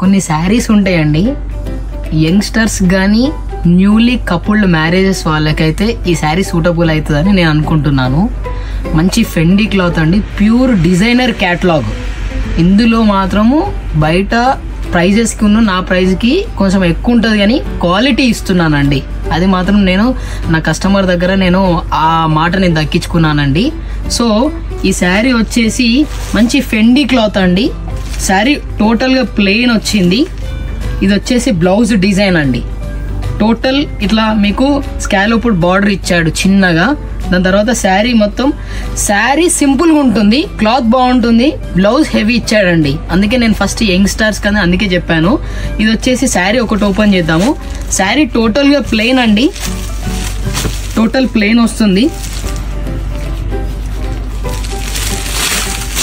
కొన్ని శారీస్ ఉంటాయండి, యంగ్స్టర్స్ కానీ న్యూలీ కపుల్డ్ మ్యారేజెస్ వాళ్ళకైతే ఈ శారీ సూటబుల్ అవుతుందని నేను అనుకుంటున్నాను. మంచి ఫెండీ క్లాత్ అండి, ప్యూర్ డిజైనర్ క్యాటలాగ్. ఇందులో మాత్రము బయట ప్రైజెస్కి ఉన్న నా ప్రైజ్కి కొంచెం ఎక్కువ ఉంటుంది కానీ క్వాలిటీ ఇస్తున్నానండి. అది మాత్రం నేను నా కస్టమర్ దగ్గర నేను ఆ మాట నేను దక్కించుకున్నానండి. సో ఈ శారీ వచ్చేసి మంచి ఫెండీ క్లాత్ అండి. శారీ టోటల్గా ప్లెయిన్ వచ్చింది. ఇది వచ్చేసి బ్లౌజ్ డిజైన్ అండి. టోటల్ ఇట్లా మీకు స్కాలోపుడ్ బార్డర్ ఇచ్చాడు చిన్నగా. దాని తర్వాత శారీ మొత్తం శారీ సింపుల్గా ఉంటుంది, క్లాత్ బాగుంటుంది, బ్లౌజ్ హెవీ ఇచ్చాడండి. అందుకే నేను ఫస్ట్ యంగ్స్టర్స్ కదా అందుకే చెప్పాను. ఇది వచ్చేసి శారీ ఒకటి ఓపెన్ చేద్దాము. శారీ టోటల్గా ప్లెయిన్ అండి, టోటల్ ప్లెయిన్ వస్తుంది.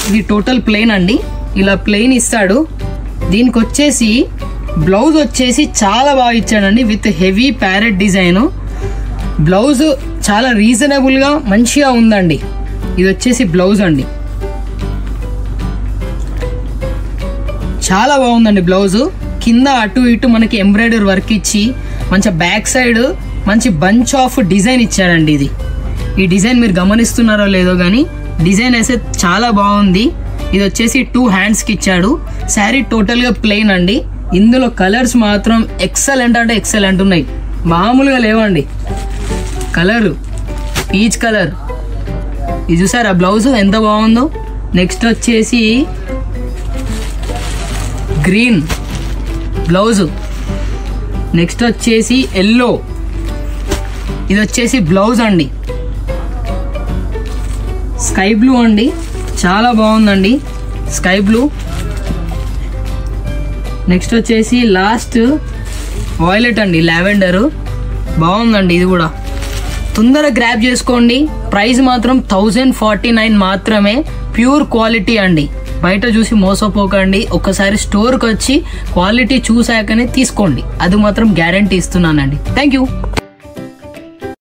ఇది టోటల్ ప్లెయిన్ అండి, ఇలా ప్లెయిన్ ఇస్తాడు. దీనికి వచ్చేసి బ్లౌజ్ వచ్చేసి చాలా బాగా ఇచ్చాడండి, with heavy parrot design. Blouse చాలా రీజనబుల్గా మంచిగా ఉందండి. ఇది వచ్చేసి బ్లౌజ్ అండి, చాలా బాగుందండి బ్లౌజ్. కింద అటు ఇటు మనకి ఎంబ్రాయిడరీ వర్క్ ఇచ్చి మంచి బ్యాక్ సైడ్ మంచి బంచ్ ఆఫ్ డిజైన్ ఇచ్చాడండి. ఈ డిజైన్ మీరు గమనిస్తున్నారో లేదో కానీ డిజైన్ అయితే చాలా బాగుంది. ఇది వచ్చేసి 2 హ్యాండ్స్కి ఇచ్చాడు. శారీ టోటల్గా ప్లెయిన్ అండి. ఇందులో కలర్స్ మాత్రం ఎక్సలెంట్ అంటే ఎక్సలెంట్ ఉన్నాయి, మామూలుగా లేవండి. కలర్ పీచ్ కలర్, ఇది చూసారు ఆ బ్లౌజ్ ఎంత బాగుందో. నెక్స్ట్ వచ్చేసి గ్రీన్ బ్లౌజ్, నెక్స్ట్ వచ్చేసి ఎల్లో, ఇది వచ్చేసి బ్లౌజ్ అండి. స్కై బ్లూ అండి, చాలా బాగుందండి స్కై బ్లూ. నెక్స్ట్ వచ్చేసి లాస్ట్ వాయిలెట్ అండి, లావెండర్, బాగుందండి. ఇది కూడా తొందరగా గ్రాప్ చేసుకోండి. ప్రైస్ మాత్రం 1049 మాత్రమే, ప్యూర్ క్వాలిటీ అండి. బయట చూసి మోసపోకండి, ఒక్కసారి స్టోర్కి వచ్చి క్వాలిటీ చూసాకనే తీసుకోండి, అది మాత్రం గ్యారంటీ ఇస్తున్నానండి. Thank you.